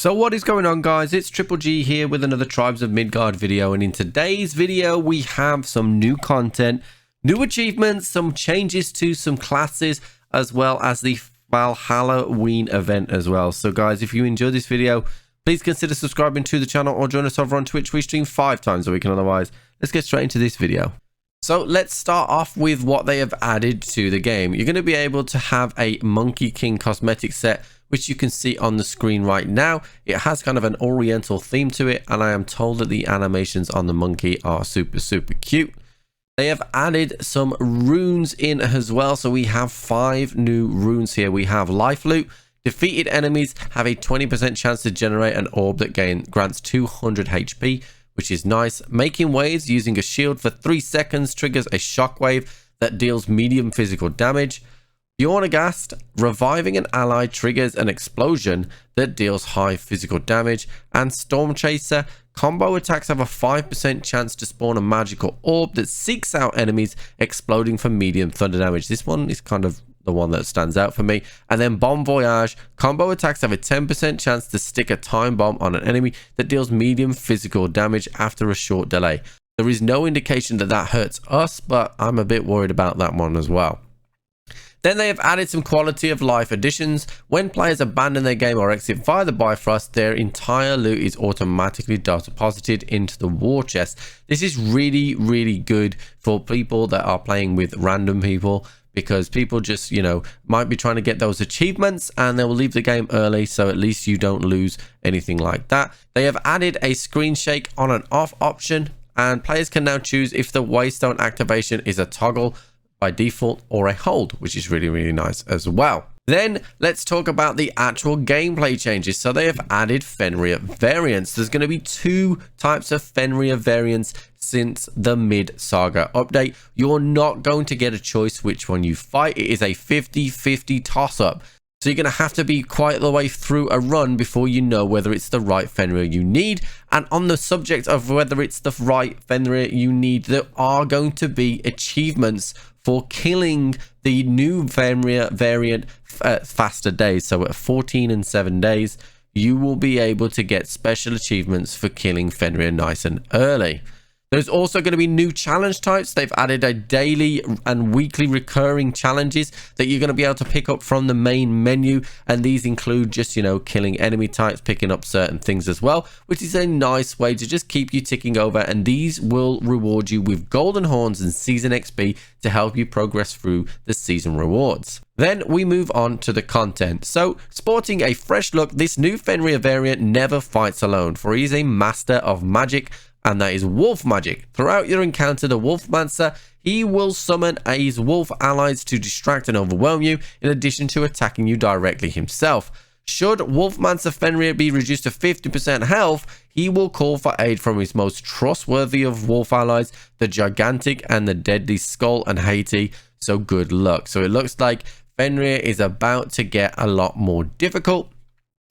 So what is going on, guys? It's Triple G here with another Tribes of Midgard video, and in today's video we have some new content, new achievements, some changes to some classes, as well as the Halloween event as well. So guys, if you enjoyed this video, please consider subscribing to the channel or join us over on Twitch. We stream 5 times a week, and otherwise let's get straight into this video. So let's start off with what they have added to the game. You're going to be able to have a Monkey King cosmetic set, which you can see on the screen right now. It has kind of an oriental theme to it, and I am told that the animations on the monkey are super cute. They have added some runes in as well, so we have 5 new runes here. We have life loot. Defeated enemies have a 20% chance to generate an orb that grants 200 HP, which is nice. Making waves using a shield for 3 seconds triggers a shockwave that deals medium physical damage. Bjornagast, reviving an ally triggers an explosion that deals high physical damage. And Storm Chaser, combo attacks have a 5% chance to spawn a magical orb that seeks out enemies, exploding for medium thunder damage. This one is kind of the one that stands out for me. And then Bon Voyage, combo attacks have a 10% chance to stick a time bomb on an enemy that deals medium physical damage after a short delay. There is no indication that that hurts us, but I'm a bit worried about that one as well. Then they have added some quality of life additions. When players abandon their game or exit via the Bifrost, their entire loot is automatically deposited into the war chest. This is really good for people that are playing with random people, because people just, you know, might be trying to get those achievements and they will leave the game early, so at least you don't lose anything like that. They have added a screen shake on and off option, and players can now choose if the waystone activation is a toggle by default or a hold, which is really nice as well. Then let's talk about the actual gameplay changes. So they have added Fenrir Variants. There's going to be 2 types of Fenrir Variants since the mid-saga update. You're not going to get a choice which one you fight. It is a 50-50 toss-up. So you're going to have to be quite the way through a run before you know whether it's the right Fenrir you need. And on the subject of whether it's the right Fenrir you need, there are going to be achievements for killing the new Fenrir variant faster days. So at 14 and 7 days, you will be able to get special achievements for killing Fenrir nice and early. There's also going to be new challenge types. They've added a daily and weekly recurring challenges that you're going to be able to pick up from the main menu. And these include just, you know, killing enemy types, picking up certain things as well, which is a nice way to just keep you ticking over. And these will reward you with golden horns and season XP to help you progress through the season rewards. Then we move on to the content. So, sporting a fresh look, this new Fenrir variant never fights alone, for he is a master of magic, and that is wolf magic. Throughout your encounter, the Wolfmancer, he will summon his wolf allies to distract and overwhelm you, in addition to attacking you directly himself. Should Wolfmancer Fenrir be reduced to 50% health, he will call for aid from his most trustworthy of wolf allies, the Gigantic and the Deadly Skull and Haiti. So good luck. So it looks like Fenrir is about to get a lot more difficult.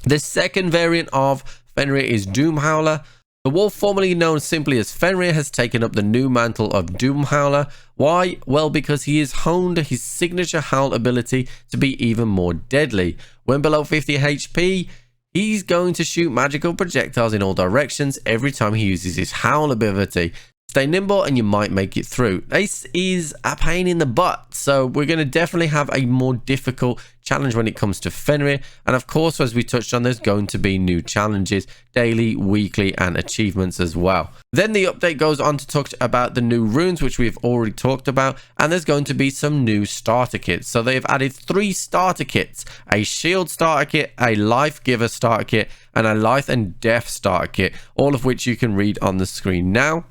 The second variant of Fenrir is Doom Howler. The wolf, formerly known simply as Fenrir, has taken up the new mantle of Doom Howler. Why? Well, because he has honed his signature howl ability to be even more deadly. When below 50 HP, he's going to shoot magical projectiles in all directions every time he uses his howl ability. Stay nimble and you might make it through. This is a pain in the butt, so we're going to definitely have a more difficult challenge when it comes to Fenrir. And of course, as we touched on, there's going to be new challenges, daily, weekly, and achievements as well. Then the update goes on to talk about the new runes, which we've already talked about, and there's going to be some new starter kits. So they've added 3 starter kits: a shield starter kit, a life giver starter kit, and a life and death starter kit, all of which you can read on the screen now.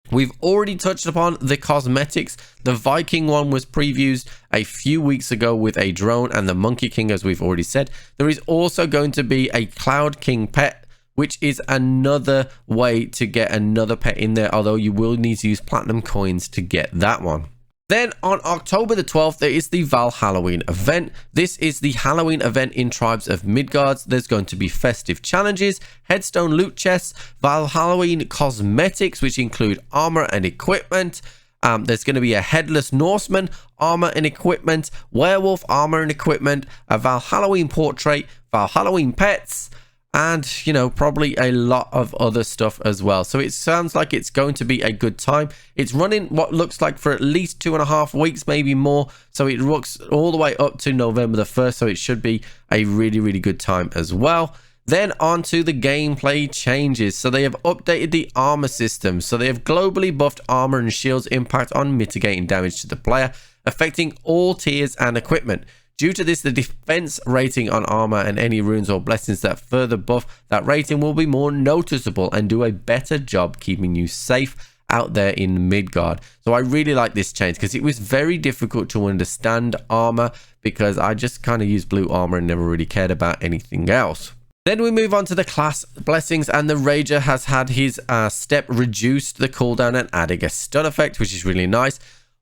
We've already touched upon the cosmetics. The Viking one was previewed a few weeks ago with a drone and the Monkey King, as we've already said. There is also going to be a Cloud King pet, which is another way to get another pet in there, although you will need to use platinum coins to get that one. Then on October the 12th, there is the Halloween event. This is the Halloween event in Tribes of Midgard. There's going to be festive challenges, headstone loot chests, Halloween cosmetics, which include armor and equipment. There's going to be a headless Norseman, armor and equipment, werewolf armor and equipment, a Halloween portrait, Halloween pets, and, you know, probably a lot of other stuff as well. So it sounds like it's going to be a good time. It's running what looks like for at least 2.5 weeks, maybe more. So it looks all the way up to November the 1st. So it should be a really, really good time as well. Then on to the gameplay changes. So they have updated the armor system. So they have globally buffed armor and shields impact on mitigating damage to the player, affecting all tiers and equipment. Due to this, the defense rating on armor and any runes or blessings that further buff that rating will be more noticeable and do a better job keeping you safe out there in Midgard. So I really like this change because it was very difficult to understand armor because I just kind of used blue armor and never really cared about anything else. Then we move on to the class blessings, and the Rager has had his step reduced the cooldown and adding a stun effect, which is really nice.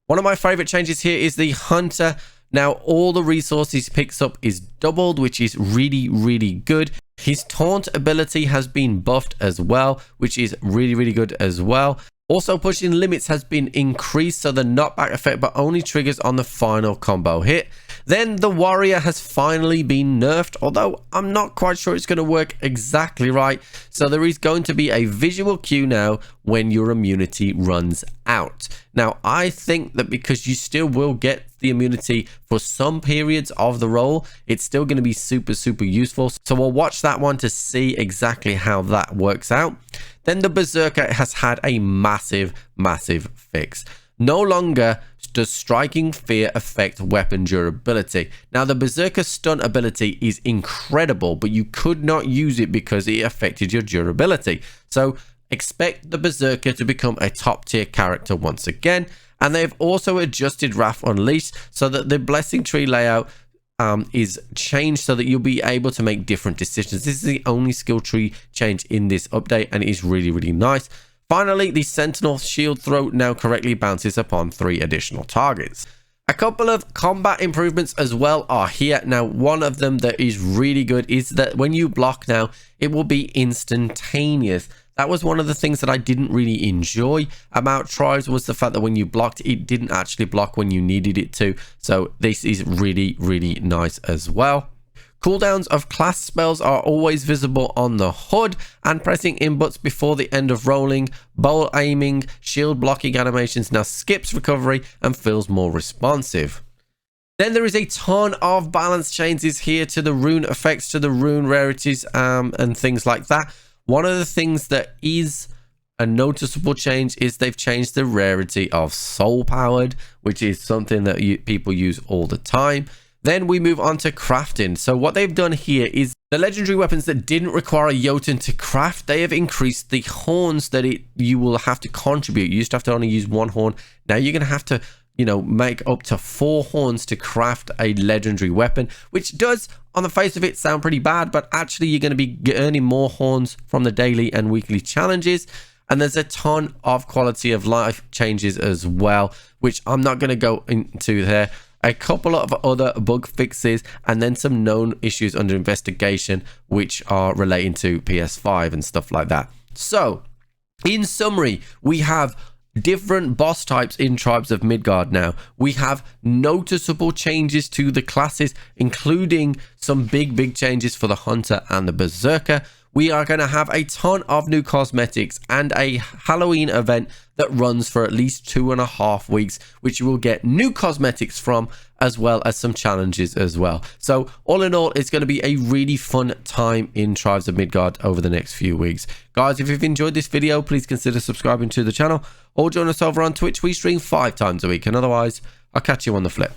One of my favorite changes here is the Hunter. Now all the resources he picks up is doubled, which is really, really good. His taunt ability has been buffed as well, which is really, really good as well. Also, pushing limits has been increased, so the knockback effect but only triggers on the final combo hit. Then the warrior has finally been nerfed, although I'm not quite sure it's going to work exactly right. So there is going to be a visual cue now when your immunity runs out. Now I think that because you still will get the immunity for some periods of the role, it's still going to be super, super useful. So we'll watch that one to see exactly how that works out. Then the Berserker has had a massive, massive fix. No longer does striking fear affect weapon durability. Now the Berserker stun ability is incredible, but you could not use it because it affected your durability. So expect the Berserker to become a top tier character once again. And they've also adjusted Wrath Unleashed so that the blessing tree layout is changed so that you'll be able to make different decisions. This is the only skill tree change in this update, and it is really, really nice. Finally, the Sentinel shield throw now correctly bounces upon 3 additional targets. A couple of combat improvements as well are here. Now, one of them that is really good is that when you block now, it will be instantaneous. That was one of the things that I didn't really enjoy about Tribes, was the fact that when you blocked, it didn't actually block when you needed it to. So this is really, really nice as well. Cooldowns of class spells are always visible on the HUD, and pressing inputs before the end of rolling, bowl aiming, shield blocking animations now skips recovery and feels more responsive. Then there is a ton of balance changes here to the rune effects, to the rune rarities, and things like that. One of the things that is a noticeable change is they've changed the rarity of soul powered, which is something that people use all the time. Then we move on to crafting. So what they've done here is the legendary weapons that didn't require a Jotun to craft, they have increased the horns that you will have to contribute. You used to have to only use 1 horn. Now you're going to have to, you know, make up to 4 horns to craft a legendary weapon, which does, on the face of it, sound pretty bad, but actually you're going to be earning more horns from the daily and weekly challenges. And there's a ton of quality of life changes as well, which I'm not going to go into there. A couple of other bug fixes, and then some known issues under investigation, which are relating to PS5 and stuff like that. So, in summary, we have different boss types in Tribes of Midgard now. We have noticeable changes to the classes, including some big changes for the Hunter and the Berserker. We are going to have a ton of new cosmetics and a Halloween event that runs for at least 2.5 weeks, which you will get new cosmetics from, as well as some challenges as well. So all in all, it's going to be a really fun time in Tribes of Midgard over the next few weeks. Guys, if you've enjoyed this video, please consider subscribing to the channel or join us over on Twitch. We stream 5 times a week, and otherwise, I'll catch you on the flip.